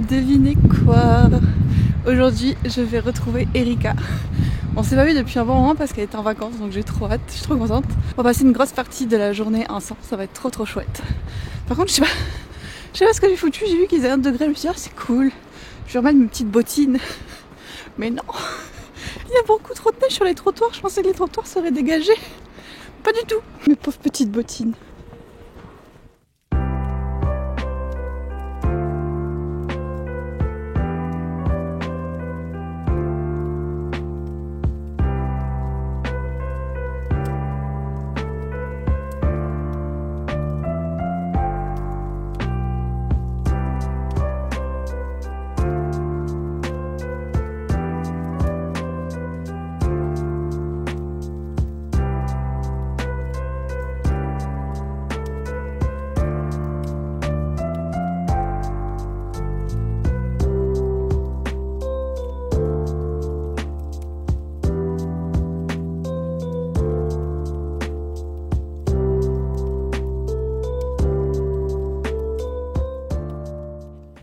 Devinez quoi? Aujourd'hui, je vais retrouver Erika. On s'est pas vu depuis un bon moment parce qu'elle était en vacances, donc j'ai trop hâte, je suis trop contente. On va passer une grosse partie de la journée ensemble, ça va être trop chouette. Par contre, je sais pas ce que j'ai foutu, j'ai vu qu'ils avaient 1 degré, je me suis dit, oh, c'est cool, je vais remettre mes petites bottines. Mais non, il y a beaucoup trop de neige sur les trottoirs, je pensais que les trottoirs seraient dégagés. Pas du tout, mes pauvres petites bottines.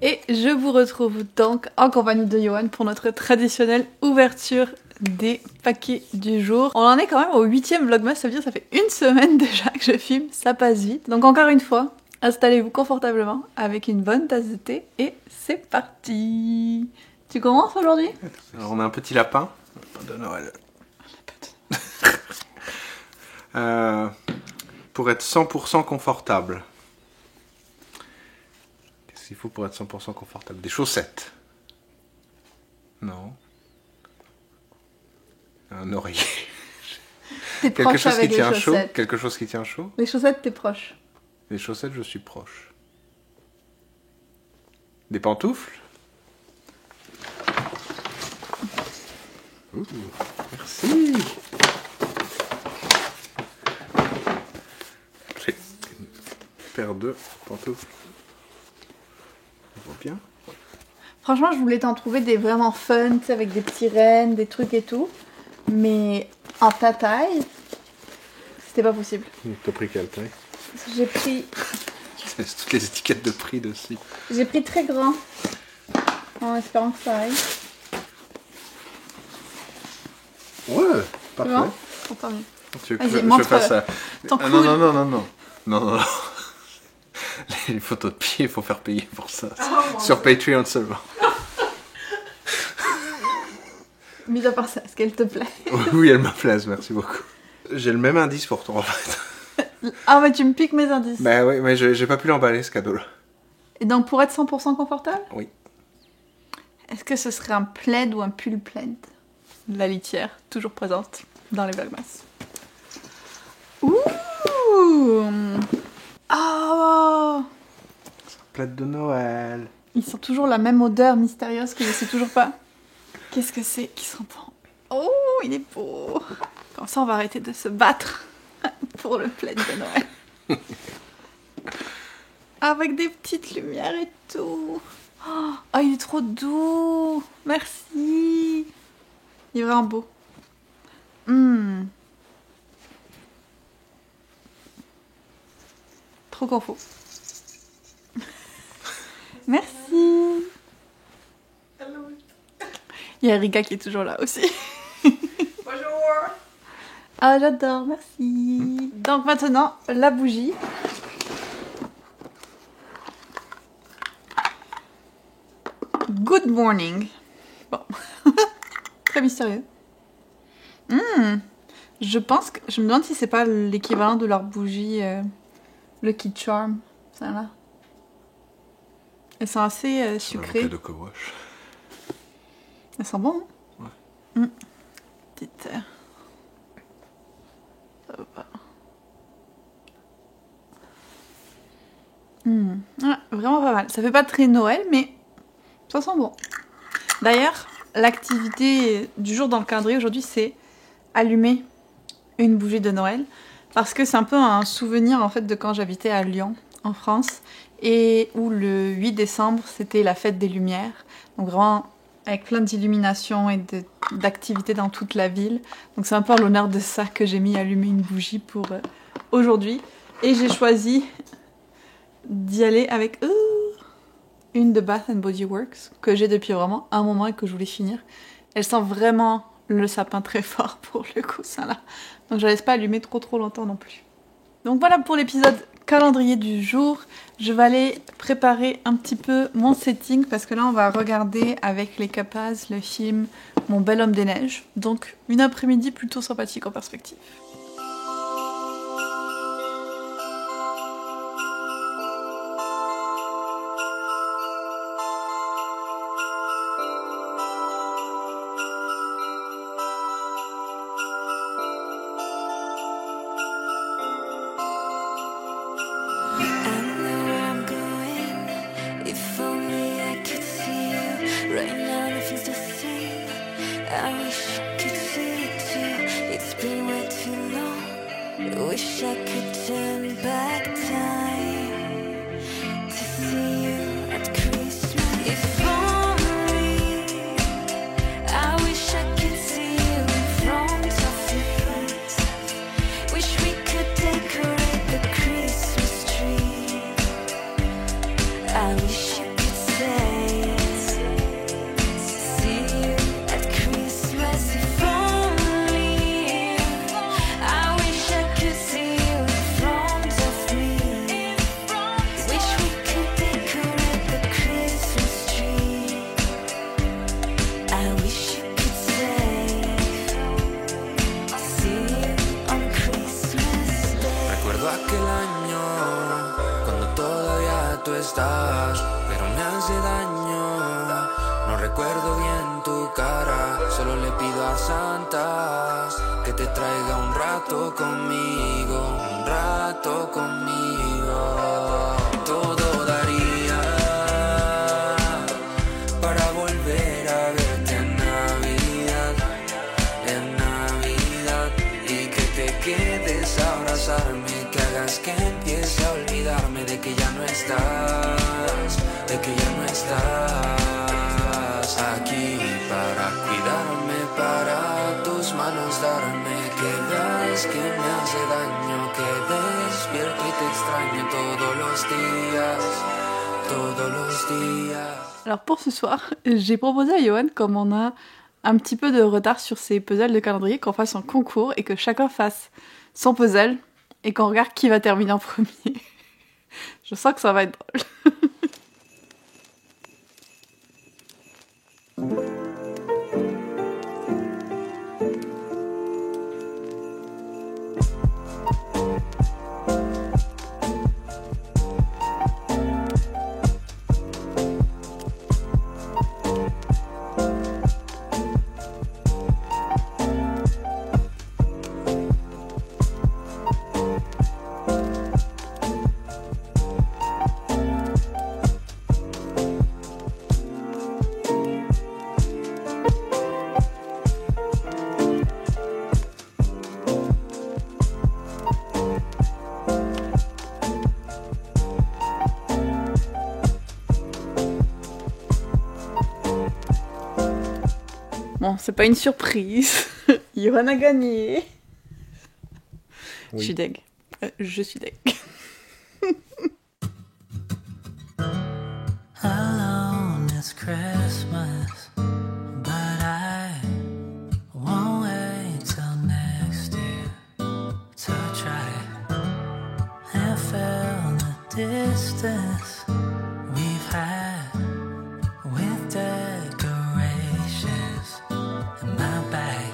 Et je vous retrouve donc en compagnie de Johan pour notre traditionnelle ouverture des paquets du jour. On en est quand même au 8e vlogmas, ça veut dire ça fait 1 semaine déjà que je filme, ça passe vite. Donc encore une fois, installez-vous confortablement avec une bonne tasse de thé et c'est parti. Tu commences aujourd'hui? Alors on a un petit lapin, lapin de Noël. Pour être 100% confortable. Qu'est-ce qu'il faut pour être 100% confortable? Des chaussettes. Non. Un oreiller. T'es Quelque proche chose qui avec les tient chaud. chaussettes. Quelque chose qui tient chaud. Les chaussettes, t'es proche. Les chaussettes, je suis proche. Des pantoufles. Ouh, merci. J'ai une paire de pantoufles. On voit bien. Franchement, je voulais t'en trouver des vraiment fun, tu sais, avec des petits rennes, des trucs et tout. Mais en ta taille, c'était pas possible. T'as pris quelle taille? J'ai pris... C'est toutes les étiquettes de prix dessus. J'ai pris très grand. En espérant que ça aille. Ouais, parfait. Bon, tant mieux. Tu veux que Vas-y, je montre fasse ça? ton Ah, coude. non. Les photos de pied, il faut faire payer pour ça. Sur Patreon seulement. Mis à part ça, est-ce qu'elle te plaît? Oui, elle me plaise, merci beaucoup. J'ai le même indice pour toi en fait. Ah mais tu me piques mes indices. Bah oui, mais j'ai pas pu l'emballer ce cadeau-là. Et donc pour être 100% confortable? Oui. Est-ce que ce serait un plaid ou un pull plaid? La litière, toujours présente dans les vlogmas. Ouh! Oh! Plaid de Noël. Ils sont toujours la même odeur mystérieuse que je sais toujours pas. Qu'est-ce que c'est qui sent bon? Oh, il est beau! Comme ça, on va arrêter de se battre pour le plaid de Noël. Avec des petites lumières et tout. Oh, il est trop doux! Merci! Il est vraiment beau. Trop confort. Merci! Il y a Erika qui est toujours là aussi. Bonjour. Ah, j'adore, merci. Donc maintenant, la bougie. Good morning. Bon. Très mystérieux. Je pense que... Je me demande si c'est pas l'équivalent de leur bougie Lucky Charm. Celle-là. Elles sont assez sucrées. De co-wash. Elles sont bonnes, hein? Ouais. Petite... Ça va pas. Ouais, vraiment pas mal. Ça fait pas très Noël, mais ça sent bon. D'ailleurs, l'activité du jour dans le calendrier aujourd'hui, c'est allumer une bougie de Noël. Parce que c'est un peu un souvenir en fait de quand j'habitais à Lyon, en France. Et où le 8 décembre, c'était la fête des Lumières. Donc vraiment avec plein d'illuminations et d'activités dans toute la ville. Donc c'est un peu en l'honneur de ça que j'ai mis allumer une bougie pour aujourd'hui. Et j'ai choisi d'y aller avec une de Bath Body Works que j'ai depuis vraiment un moment et que je voulais finir. Elle sent vraiment le sapin très fort pour le coussin là. Donc je la laisse pas allumer trop longtemps non plus. Donc voilà pour l'épisode calendrier du jour. Je vais aller préparer un petit peu mon setting parce que là on va regarder avec les Capas le film Mon bel homme des neiges. Donc une après-midi plutôt sympathique en perspective. Wish I could turn back time to see you at Christmas. If only I wish I could see you in front of me. Wish we could decorate the Christmas tree. I wish you could say see you at Christmas. If only I wish I could see you in front of me. Wish we could decorate the Christmas tree. I wish you could say see you on Christmas Day. Recuerdo aquel año cuando todavía tú estabas, pero me hace daño. No recuerdo bien tu cara, solo le pido a Santa que te traiga un rato conmigo, un rato conmigo. Todo daría para volver a verte en Navidad, y que te quedes a abrazarme, que hagas que empiece a olvidarme de que ya no estás, de que ya no estás aquí para cuidarme, para tus manos darme, que veas que me hace daño, que despierto y te extraño todos los días, todos los días. Alors pour ce soir, j'ai proposé à Johan, comme on a un petit peu de retard sur ces puzzles de calendrier, qu'on fasse un concours et que chacun fasse son puzzle et qu'on regarde qui va terminer en premier. Je sens que ça va être drôle. Bon, c'est pas une surprise. Johan a gagné. Oui. Je suis deg. Je suis deg. Alone it's Christmas, but I won't wait till next year to try and feel the distance we've had with decorations in my bag.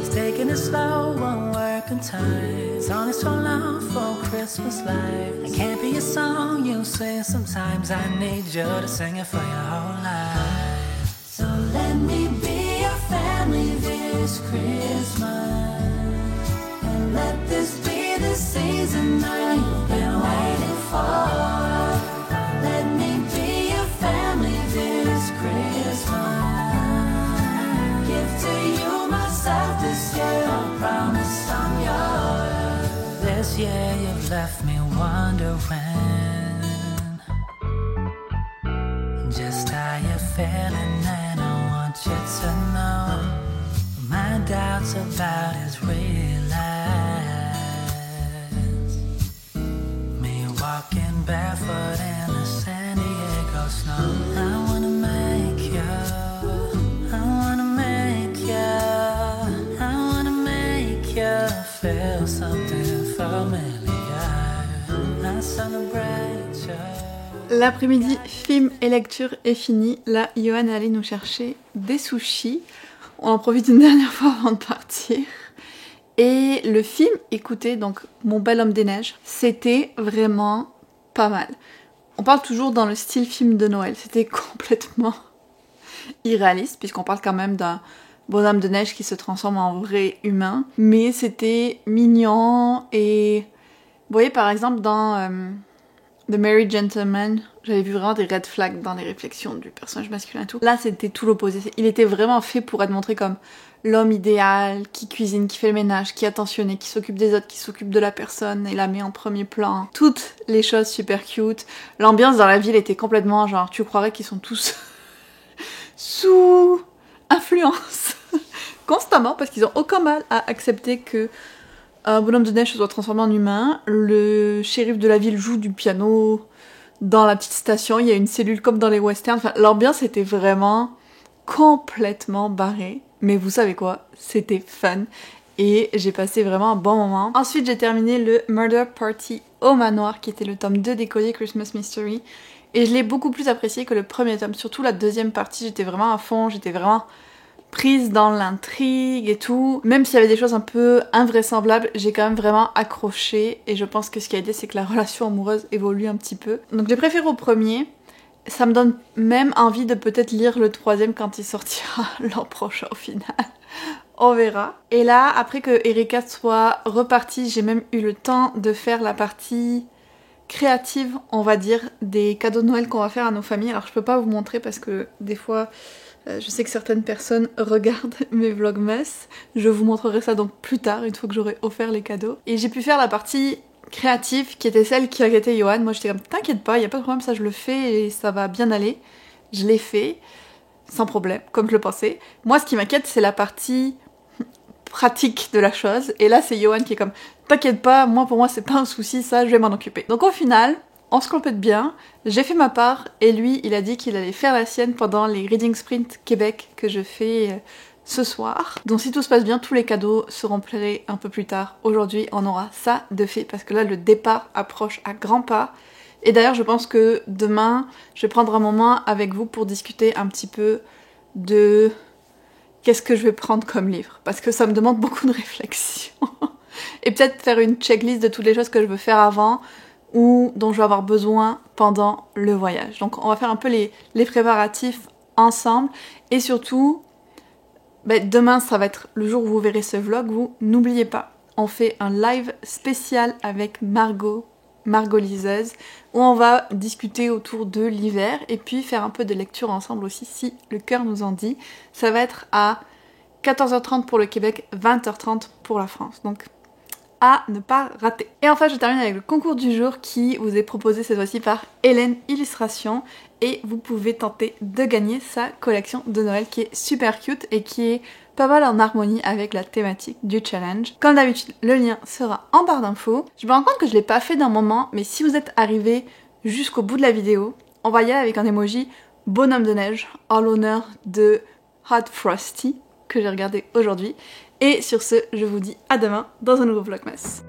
It's taking it slow, won't work on time. It's only so long for Christmas lights. It can't be a song you sing sometimes. I need you to sing it for your whole life. So let me be your family this Christmas, and let this be the season that you've been waiting for. Let me be your family this Christmas. Give to you myself this year, I promise I'm yours. This year you've left me wondering just how you're feeling, and I want you to know my doubts about is realized. Me walking barefoot in the San Diego snow. I wanna make you, I wanna make you, I wanna make you feel something familiar. I celebrate you. L'après-midi, film et lecture est fini. Là, Johan est allé nous chercher des sushis. On en profite une dernière fois avant de partir. Et le film, écoutez, donc Mon bel homme des neiges, c'était vraiment pas mal. On parle toujours dans le style film de Noël. C'était complètement irréaliste, puisqu'on parle quand même d'un bonhomme de neige qui se transforme en vrai humain. Mais c'était mignon et... Vous voyez, par exemple, dans The Merry Gentleman, j'avais vu vraiment des red flags dans les réflexions du personnage masculin et tout. Là, c'était tout l'opposé. Il était vraiment fait pour être montré comme l'homme idéal, qui cuisine, qui fait le ménage, qui est attentionné, qui s'occupe des autres, qui s'occupe de la personne et la met en premier plan. Toutes les choses super cute. L'ambiance dans la ville était complètement genre, tu croirais qu'ils sont tous sous influence constamment parce qu'ils ont aucun mal à accepter que un bonhomme de neige se soit transformé en humain. Le shérif de la ville joue du piano dans la petite station. Il y a une cellule comme dans les westerns. Enfin, l'ambiance était vraiment complètement barrée. Mais vous savez quoi, c'était fun et j'ai passé vraiment un bon moment. Ensuite, j'ai terminé le Murder Party au manoir qui était le tome 2 des Colliers Christmas Mystery et je l'ai beaucoup plus apprécié que le premier tome. Surtout la deuxième partie, j'étais vraiment à fond, j'étais vraiment prise dans l'intrigue et tout. Même s'il y avait des choses un peu invraisemblables, j'ai quand même vraiment accroché et je pense que ce qui a aidé, c'est que la relation amoureuse évolue un petit peu. Donc j'ai préféré au premier. Ça me donne même envie de peut-être lire le troisième quand il sortira l'an prochain au final. On verra. Et là, après que Erika soit repartie, j'ai même eu le temps de faire la partie créative, on va dire, des cadeaux de Noël qu'on va faire à nos familles. Alors je peux pas vous montrer parce que des fois, je sais que certaines personnes regardent mes vlogmas. Je vous montrerai ça donc plus tard, une fois que j'aurai offert les cadeaux. Et j'ai pu faire la partie créative qui était celle qui inquiétait Johan. Moi j'étais comme t'inquiète pas, y a pas de problème, ça je le fais et ça va bien aller. Je l'ai fait sans problème, comme je le pensais. Moi ce qui m'inquiète c'est la partie pratique de la chose et là c'est Johan qui est comme t'inquiète pas, moi pour moi c'est pas un souci, ça je vais m'en occuper. Donc au final on se complète bien, j'ai fait ma part et lui il a dit qu'il allait faire la sienne pendant les Reading Sprint Québec que je fais ce soir. Donc si tout se passe bien, tous les cadeaux seront pliés un peu plus tard. Aujourd'hui, on aura ça de fait parce que là, le départ approche à grands pas. Et d'ailleurs, je pense que demain, je vais prendre un moment avec vous pour discuter un petit peu de qu'est-ce que je vais prendre comme livre. Parce que ça me demande beaucoup de réflexion. Et peut-être faire une checklist de toutes les choses que je veux faire avant ou dont je vais avoir besoin pendant le voyage. Donc on va faire un peu les préparatifs ensemble et surtout... demain, ça va être le jour où vous verrez ce vlog. Vous n'oubliez pas, on fait un live spécial avec Margot liseuse, où on va discuter autour de l'hiver et puis faire un peu de lecture ensemble aussi, si le cœur nous en dit. Ça va être à 14h30 pour le Québec, 20h30 pour la France. Donc, à ne pas rater. Et enfin, je termine avec le concours du jour qui vous est proposé cette fois-ci par Hélène Illustration. Et vous pouvez tenter de gagner sa collection de Noël qui est super cute et qui est pas mal en harmonie avec la thématique du challenge. Comme d'habitude, le lien sera en barre d'infos. Je me rends compte que je l'ai pas fait d'un moment, mais si vous êtes arrivé jusqu'au bout de la vidéo, on va y aller avec un emoji bonhomme de neige en l'honneur de Hot Frosty que j'ai regardé aujourd'hui. Et sur ce, je vous dis à demain dans un nouveau vlogmas.